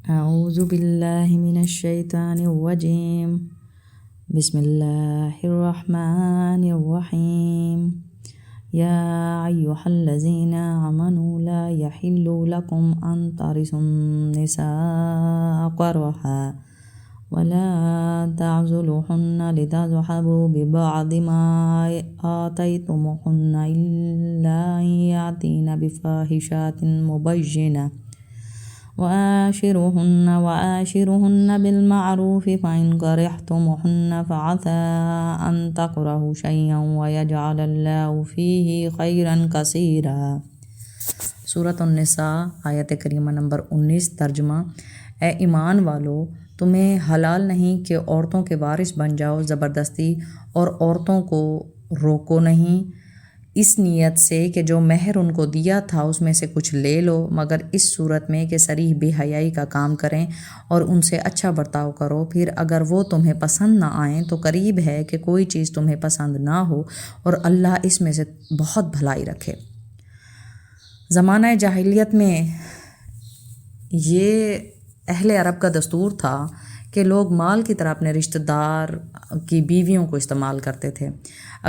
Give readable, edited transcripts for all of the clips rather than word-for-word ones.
اعوذ باللہ من الشیطان الرجیم بسم اللہ الرحمن الرحیم یا ایہا الذین آمنوا لا یحل لکم ان ترثوا النساء کرہا ولا تعضلوهن لتذهبوا ببعض ما آتيتموهن إلا أن يأتين بفاحشة مبينة وآشروهن بالمعروف فإن كرهتموهن فعسى أن تكرهوا شيئا ويجعل الله فيه خيرا كثيرا۔ سورۃ النساء آیت کریمہ نمبر 19۔ ترجمہ: اے ایمان والو، تمہیں حلال نہیں کہ عورتوں کے وارث بن جاؤ زبردستی، اور عورتوں کو روکو نہیں اس نیت سے کہ جو مہر ان کو دیا تھا اس میں سے کچھ لے لو، مگر اس صورت میں کہ صریح بے حیائی کا کام کریں اور ان سے اچھا برتاؤ کرو۔ پھر اگر وہ تمہیں پسند نہ آئیں تو قریب ہے کہ کوئی چیز تمہیں پسند نہ ہو، اور اللہ اس میں سے بہت بھلائی رکھے۔ زمانہ جاہلیت میں یہ اہل عرب کا دستور تھا کہ لوگ مال کی طرح اپنے رشتہ دار کی بیویوں کو استعمال کرتے تھے۔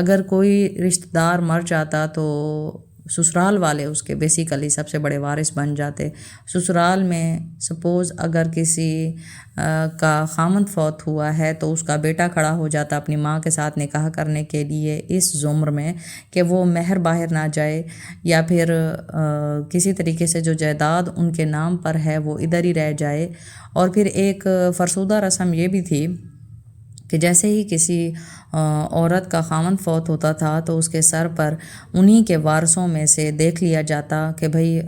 اگر کوئی رشتہ دار مر جاتا تو سسرال والے اس کے بیسیکلی سب سے بڑے وارث بن جاتے۔ سسرال میں سپوز اگر کسی کا خامند فوت ہوا ہے تو اس کا بیٹا کھڑا ہو جاتا اپنی ماں کے ساتھ نکاح کرنے کے لیے، اس زمر میں کہ وہ مہر باہر نہ جائے، یا پھر کسی طریقے سے جو جائیداد ان کے نام پر ہے وہ ادھر ہی رہ جائے۔ اور پھر ایک فرسودہ رسم یہ بھی تھی کہ جیسے ہی کسی عورت کا خامند فوت ہوتا تھا تو اس کے سر پر انہی کے وارثوں میں سے دیکھ لیا جاتا کہ بھئی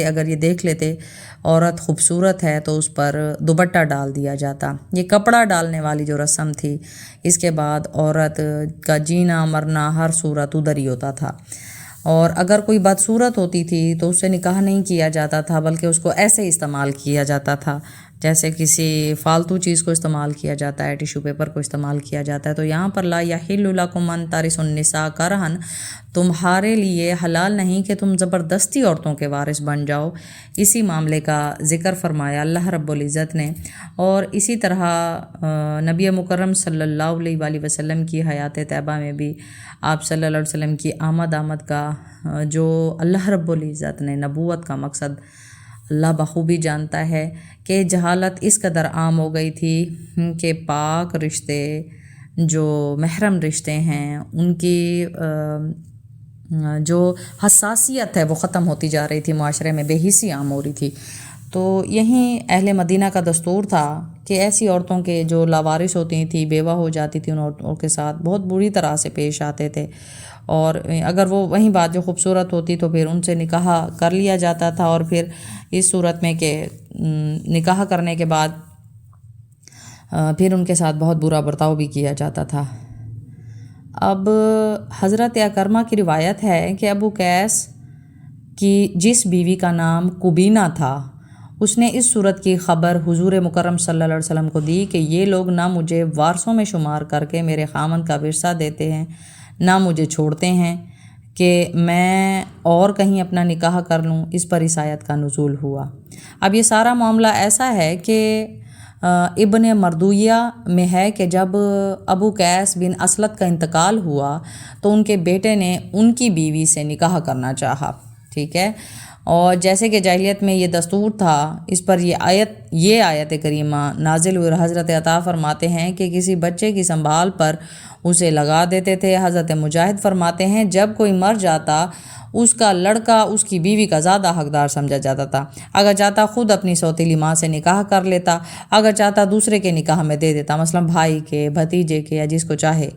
اگر یہ دیکھ لیتے عورت خوبصورت ہے تو اس پر دوپٹہ ڈال دیا جاتا۔ یہ کپڑا ڈالنے والی جو رسم تھی، اس کے بعد عورت کا جینا مرنا ہر صورت ادھر ہی ہوتا تھا۔ اور اگر کوئی بدصورت ہوتی تھی تو اس سے نکاح نہیں کیا جاتا تھا، بلکہ اس کو ایسے ہی استعمال کیا جاتا تھا جیسے کسی فالتو چیز کو استعمال کیا جاتا ہے، ٹیشو پیپر کو استعمال کیا جاتا ہے۔ تو یہاں پر لا یحل لکم ان ترثوا النساء کرہا، تمہارے لیے حلال نہیں کہ تم زبردستی عورتوں کے وارث بن جاؤ، اسی معاملے کا ذکر فرمایا اللہ رب العزت نے۔ اور اسی طرح نبی مکرم صلی اللہ علیہ وآلہ وسلم کی حیات طیبہ میں بھی آپ صلی اللہ علیہ وسلم کی آمد کا جو اللہ رب العزت نے نبوت کا مقصد اللہ بخوبی جانتا ہے کہ جہالت اس قدر عام ہو گئی تھی کہ پاک رشتے جو محرم رشتے ہیں ان کی جو حساسیت ہے وہ ختم ہوتی جا رہی تھی، معاشرے میں بے حسی عام ہو رہی تھی۔ تو یہیں اہل مدینہ کا دستور تھا کہ ایسی عورتوں کے جو لاوارث ہوتی تھیں، بیوہ ہو جاتی تھی، ان عورتوں کے ساتھ بہت بری طرح سے پیش آتے تھے، اور اگر وہ وہیں بات جو خوبصورت ہوتی تو پھر ان سے نکاح کر لیا جاتا تھا، اور پھر اس صورت میں کہ نکاح کرنے کے بعد پھر ان کے ساتھ بہت برا برتاؤ بھی کیا جاتا تھا۔ اب حضرت اکرمہ کی روایت ہے کہ ابو قیس کی جس بیوی کا نام کبینہ تھا، اس نے اس صورت کی خبر حضور مکرم صلی اللہ علیہ وسلم کو دی کہ یہ لوگ نہ مجھے وارثوں میں شمار کر کے میرے خامند کا ورثہ دیتے ہیں، نہ مجھے چھوڑتے ہیں کہ میں اور کہیں اپنا نکاح کر لوں۔ اس پر اس آیت کا نزول ہوا۔ اب یہ سارا معاملہ ایسا ہے کہ ابن مردویہ میں ہے کہ جب ابو قیس بن اسلط کا انتقال ہوا تو ان کے بیٹے نے ان کی بیوی سے نکاح کرنا چاہا، ٹھیک ہے، اور جیسے کہ جاہلیت میں یہ دستور تھا، اس پر یہ آیت کریمہ نازل ہوئی۔ حضرت عطا فرماتے ہیں کہ کسی بچے کی سنبھال پر اسے لگا دیتے تھے۔ حضرت مجاہد فرماتے ہیں جب کوئی مر جاتا اس کا لڑکا اس کی بیوی کا زیادہ حقدار سمجھا جاتا تھا، اگر چاہتا خود اپنی سوتیلی ماں سے نکاح کر لیتا، اگر چاہتا دوسرے کے نکاح میں دے دیتا، مثلا بھائی کے، بھتیجے کے، یا جس کو چاہے۔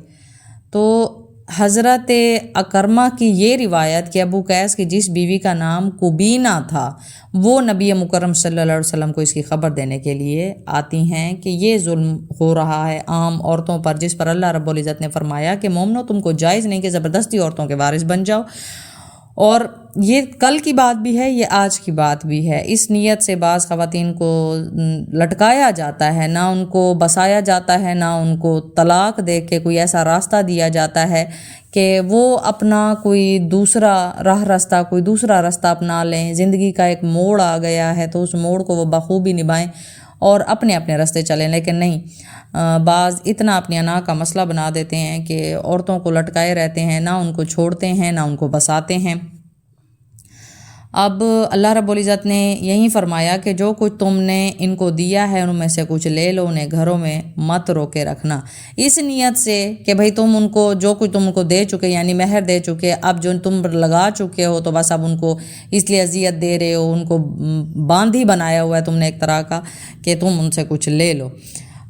تو حضرت اکرمہ کی یہ روایت کہ ابو قیس کی جس بیوی کا نام کبینہ تھا وہ نبی مکرم صلی اللہ علیہ وسلم کو اس کی خبر دینے کے لیے آتی ہیں کہ یہ ظلم ہو رہا ہے عام عورتوں پر، جس پر اللہ رب العزت نے فرمایا کہ مومنو تم کو جائز نہیں کہ زبردستی عورتوں کے وارث بن جاؤ۔ اور یہ کل کی بات بھی ہے، یہ آج کی بات بھی ہے۔ اس نیت سے بعض خواتین کو لٹکایا جاتا ہے، نہ ان کو بسایا جاتا ہے، نہ ان کو طلاق دے کے کوئی ایسا راستہ دیا جاتا ہے کہ وہ اپنا کوئی دوسرا کوئی دوسرا راستہ اپنا لیں۔ زندگی کا ایک موڑ آ گیا ہے تو اس موڑ کو وہ بخوبی نبھائیں اور اپنے اپنے راستے چلیں، لیکن نہیں، بعض اتنا اپنی انا کا مسئلہ بنا دیتے ہیں کہ عورتوں کو لٹکائے رہتے ہیں، نہ ان کو چھوڑتے ہیں، نہ ان کو بساتے ہیں۔ اب اللہ رب العزت نے یہی فرمایا کہ جو کچھ تم نے ان کو دیا ہے ان میں سے کچھ لے لو، انہیں گھروں میں مت روکے رکھنا، اس نیت سے کہ بھئی تم ان کو جو کچھ تم ان کو دے چکے، یعنی مہر دے چکے، اب جو تم لگا چکے ہو تو بس اب ان کو اس لیے اذیت دے رہے ہو، ان کو باندھی بنایا ہوا ہے تم نے ایک طرح کا کہ تم ان سے کچھ لے لو۔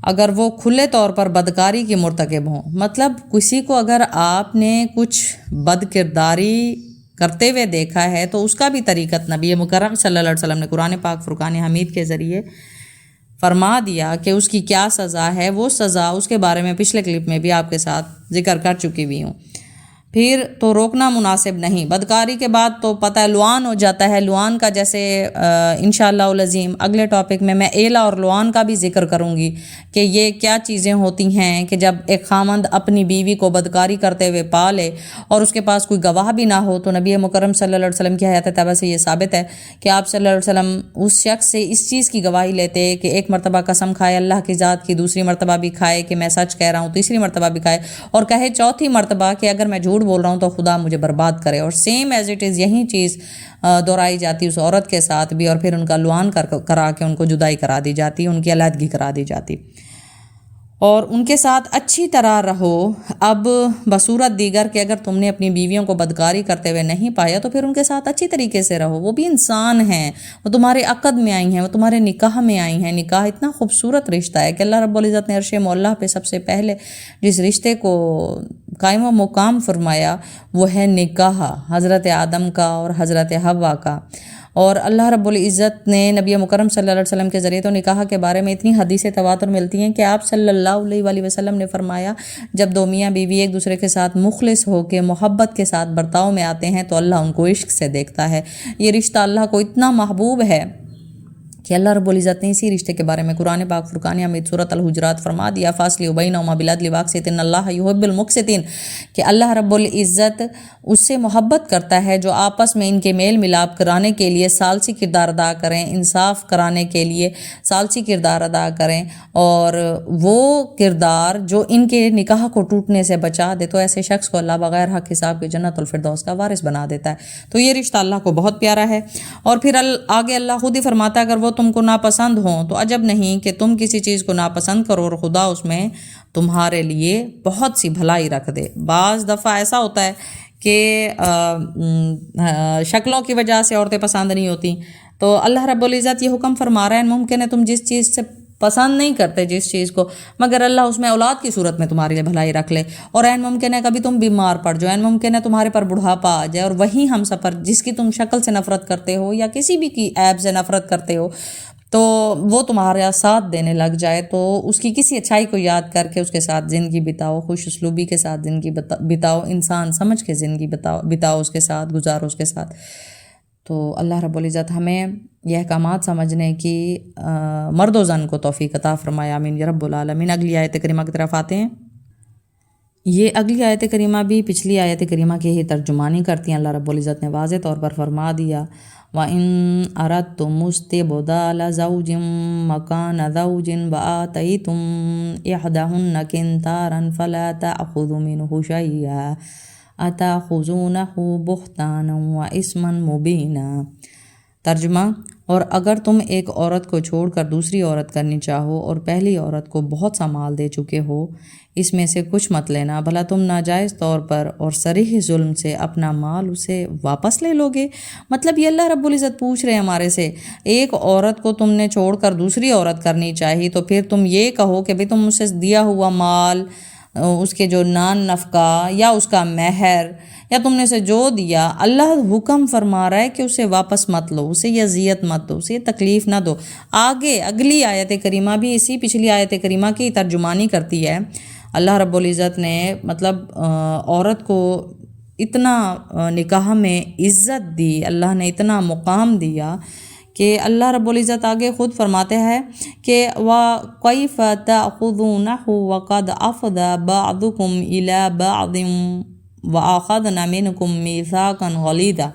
اگر وہ کھلے طور پر بدکاری کی مرتکب ہوں، مطلب کسی کو اگر آپ نے کچھ بد کرداری کرتے ہوئے دیکھا ہے تو اس کا بھی طریقت نبی مکرم صلی اللہ علیہ وسلم نے قرآن پاک فرقان حمید کے ذریعے فرما دیا کہ اس کی کیا سزا ہے۔ وہ سزا اس کے بارے میں پچھلے کلپ میں بھی آپ کے ساتھ ذکر کر چکی بھی ہوں۔ پھر تو روکنا مناسب نہیں۔ بدکاری کے بعد تو پتہ ہے لعان ہو جاتا ہے۔ لعان کا جیسے انشاءاللہ العظیم اگلے ٹاپک میں ایلا اور لعان کا بھی ذکر کروں گی کہ یہ کیا چیزیں ہوتی ہیں کہ جب ایک خامند اپنی بیوی کو بدکاری کرتے ہوئے پا لے اور اس کے پاس کوئی گواہ بھی نہ ہو، تو نبی مکرم صلی اللہ علیہ وسلم کی حیات طیبہ سے یہ ثابت ہے کہ آپ صلی اللہ علیہ وسلم اس شخص سے اس چیز کی گواہی لیتے کہ ایک مرتبہ قسم کھائے اللہ کی ذات کی، دوسری مرتبہ بھی کھائے کہ میں سچ کہہ رہا ہوں، تیسری مرتبہ بھی کھائے اور کہے چوتھی مرتبہ کہ اگر میں جھوٹ بول رہا ہوں تو خدا مجھے برباد کرے۔ اور سیم ایز اٹ از یہی چیز دہرائی جاتی اس عورت کے ساتھ بھی، اور پھر ان کا لعان کرا کے ان کو جدائی کرا دی جاتی، ان کی علیحدگی کرا دی جاتی، اور ان کے ساتھ اچھی طرح رہو۔ اب بصورت دیگر کہ اگر تم نے اپنی بیویوں کو بدکاری کرتے ہوئے نہیں پایا تو پھر ان کے ساتھ اچھی طریقے سے رہو، وہ بھی انسان ہیں، وہ تمہارے عقد میں آئی ہیں، وہ تمہارے نکاح میں آئی ہیں۔ نکاح اتنا خوبصورت رشتہ ہے کہ اللہ رب العزت نے عرش معلیٰ پہ سب سے پہلے جس رشتے کو قائم و مقام فرمایا وہ ہے نکاح، حضرت آدم کا اور حضرت حوا کا۔ اور اللہ رب العزت نے نبی مکرم صلی اللہ علیہ وسلم کے ذریعے تو نکاح کے بارے میں اتنی حدیث تواتر ملتی ہیں کہ آپ صلی اللہ علیہ وآلہ وسلم نے فرمایا جب دو میاں بیوی ایک دوسرے کے ساتھ مخلص ہو کے محبت کے ساتھ برتاؤ میں آتے ہیں تو اللہ ان کو عشق سے دیکھتا ہے۔ یہ رشتہ اللہ کو اتنا محبوب ہے کہ اللہ رب العزت نے اسی رشتے کے بارے میں قرآن پاک فرقان حمید سورۃ الحجرات فرما دیا، فاصلوا بینہما بالعدل واقسطوا ان اللہ یحب المقسطین، کہ اللہ رب العزت اس سے محبت کرتا ہے جو آپس میں ان کے میل ملاپ کرانے کے لیے ثالثی کردار ادا کریں، انصاف کرانے کے لیے ثالثی کردار ادا کریں، اور وہ کردار جو ان کے نکاح کو ٹوٹنے سے بچا دے تو ایسے شخص کو اللہ بغیر حق حساب کے جنت الفردوس کا وارث بنا دیتا ہے۔ تو یہ رشتہ اللہ کو بہت پیارا ہے۔ اور پھر آگے اللہ خود ہی فرماتا ہے اگر وہ تم کو ناپسند ہوں تو عجب نہیں کہ تم کسی چیز کو ناپسند کرو اور خدا اس میں تمہارے لیے بہت سی بھلائی رکھ دے۔ بعض دفعہ ایسا ہوتا ہے کہ شکلوں کی وجہ سے عورتیں پسند نہیں ہوتی، تو اللہ رب العزت یہ حکم فرما رہا ہے ممکن ہے تم جس چیز سے پسند نہیں کرتے جس چیز کو، مگر اللہ اس میں اولاد کی صورت میں تمہارے لیے بھلائی رکھ لے، اور عین ممکن ہے کبھی تم بیمار پڑ جاؤ، عین ممکن ہے تمہارے پر بڑھاپا آ جائے، اور وہی ہم سفر جس کی تم شکل سے نفرت کرتے ہو یا کسی بھی کی عیب سے نفرت کرتے ہو تو وہ تمہارا ساتھ دینے لگ جائے، تو اس کی کسی اچھائی کو یاد کر کے اس کے ساتھ زندگی بتاؤ، خوش اسلوبی کے ساتھ زندگی بتاؤ، انسان سمجھ کے زندگی بتاؤ اس کے ساتھ، گزارو اس کے ساتھ۔ تو اللہ رب العزت ہمیں یہ احکامات سمجھنے کی مرد و زن کو توفیق عطا فرمائے، آمین یا رب العالمین۔ اگلی آیت کریمہ کی طرف آتے ہیں۔ یہ اگلی آیت کریمہ بھی پچھلی آیت کریمہ کی ہی ترجمانی کرتی ہیں۔ اللہ رب العزت نے واضح طور پر فرما دیا وَإِنْ أَرَدْتُمُ اسْتِبْدَالَ زَوْجٍ مَكَانَ زَوْجٍ وَآتَيْتُمْ إِحْدَاهُنَّ قِنْطَارًا فَلَا تَأْخُذُوا مِنْهُ شَيْئًا أَتَأْخُذُونَهُ بُهْتَانًا وَإِثْمًا مُبِينًا۔ ترجمہ، اور اگر تم ایک عورت کو چھوڑ کر دوسری عورت کرنی چاہو اور پہلی عورت کو بہت سا مال دے چکے ہو، اس میں سے کچھ مت لینا، بھلا تم ناجائز طور پر اور صریح ظلم سے اپنا مال اسے واپس لے لو گے۔ مطلب یہ اللہ رب العزت پوچھ رہے ہیں ہمارے سے، ایک عورت کو تم نے چھوڑ کر دوسری عورت کرنی چاہی تو پھر تم یہ کہو کہ بھئی تم اسے دیا ہوا مال، اس کے جو نان نفقہ یا اس کا مہر یا تم نے اسے جو دیا، اللہ حکم فرما رہا ہے کہ اسے واپس مت لو، اسے یہ اذیت مت دو، اسے تکلیف نہ دو۔ آگے اگلی آیت کریمہ بھی اسی پچھلی آیت کریمہ کی ترجمانی کرتی ہے۔ اللہ رب العزت نے مطلب عورت کو اتنا نکاح میں عزت دی، اللہ نے اتنا مقام دیا کہ اللہ رب العزت آگے خود فرماتے ہیں کہ وَكَيْفَ تَأْخُذُونَهُ وَقَدْ أَفْضَىٰ بَعْضُكُمْ إِلَىٰ بَعْضٍ وَأَخَذْنَ مِنْكُمْ مِيثَاقًا غَلِيظًا،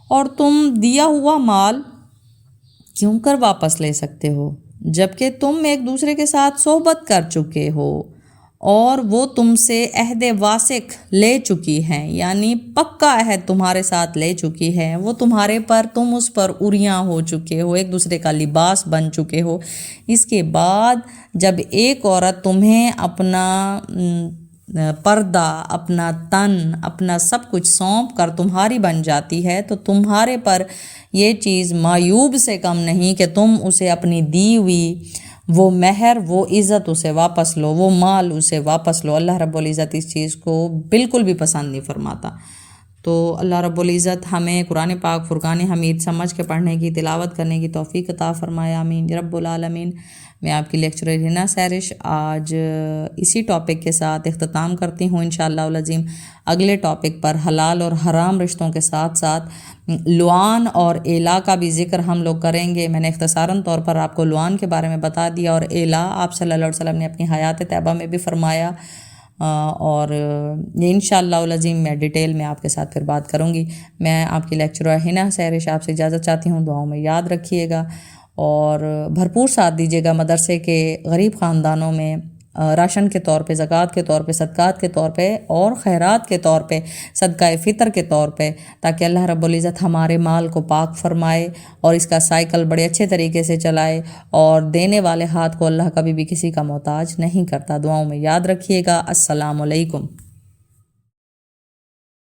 اور تم دیا ہوا مال کیوں کر واپس لے سکتے ہو جبکہ تم ایک دوسرے کے ساتھ صحبت کر چکے ہو اور وہ تم سے عہد واسق لے چکی ہیں، یعنی پکا عہد تمہارے ساتھ لے چکی ہے، وہ تمہارے پر، تم اس پر عریاں ہو چکے ہو، ایک دوسرے کا لباس بن چکے ہو۔ اس کے بعد جب ایک عورت تمہیں اپنا پردہ، اپنا تن، اپنا سب کچھ سونپ کر تمہاری بن جاتی ہے تو تمہارے پر یہ چیز معیوب سے کم نہیں کہ تم اسے اپنی دی ہوئی وہ مہر، وہ عزت اسے واپس لو، وہ مال اسے واپس لو۔ اللہ رب العزت اس چیز کو بالکل بھی پسند نہیں فرماتا۔ تو اللہ رب العزت ہمیں قرآن پاک فرقان حمید سمجھ کے پڑھنے کی، تلاوت کرنے کی توفیق عطا فرمائے، آمین رب العالمین۔ میں آپ کی لیکچرر ہنا سہرش آج اسی ٹاپک کے ساتھ اختتام کرتی ہوں انشاءاللہ العظیم۔ اگلے ٹاپک پر حلال اور حرام رشتوں کے ساتھ ساتھ لعان اور ایلا کا بھی ذکر ہم لوگ کریں گے۔ میں نے اختصاراً طور پر آپ کو لعان کے بارے میں بتا دیا، اور ایلا آپ صلی اللہ علیہ وسلم نے اپنی حیات طیبہ میں بھی فرمایا، اور یہ انشاءاللہ العظیم میں ڈیٹیل میں آپ کے ساتھ پھر بات کروں گی۔ میں آپ کی لیکچرر ہنا سہرش آپ سے اجازت چاہتی ہوں، دعاؤں میں یاد رکھیے گا اور بھرپور ساتھ دیجیے گا مدرسے کے غریب خاندانوں میں راشن کے طور پہ، زکوٰۃ کے طور پہ، صدقات کے طور پہ اور خیرات کے طور پہ، صدقہ فطر کے طور پہ، تاکہ اللہ رب العزت ہمارے مال کو پاک فرمائے اور اس کا سائیکل بڑے اچھے طریقے سے چلائے، اور دینے والے ہاتھ کو اللہ کبھی بھی کسی کا محتاج نہیں کرتا۔ دعاؤں میں یاد رکھیے گا۔ السلام علیکم۔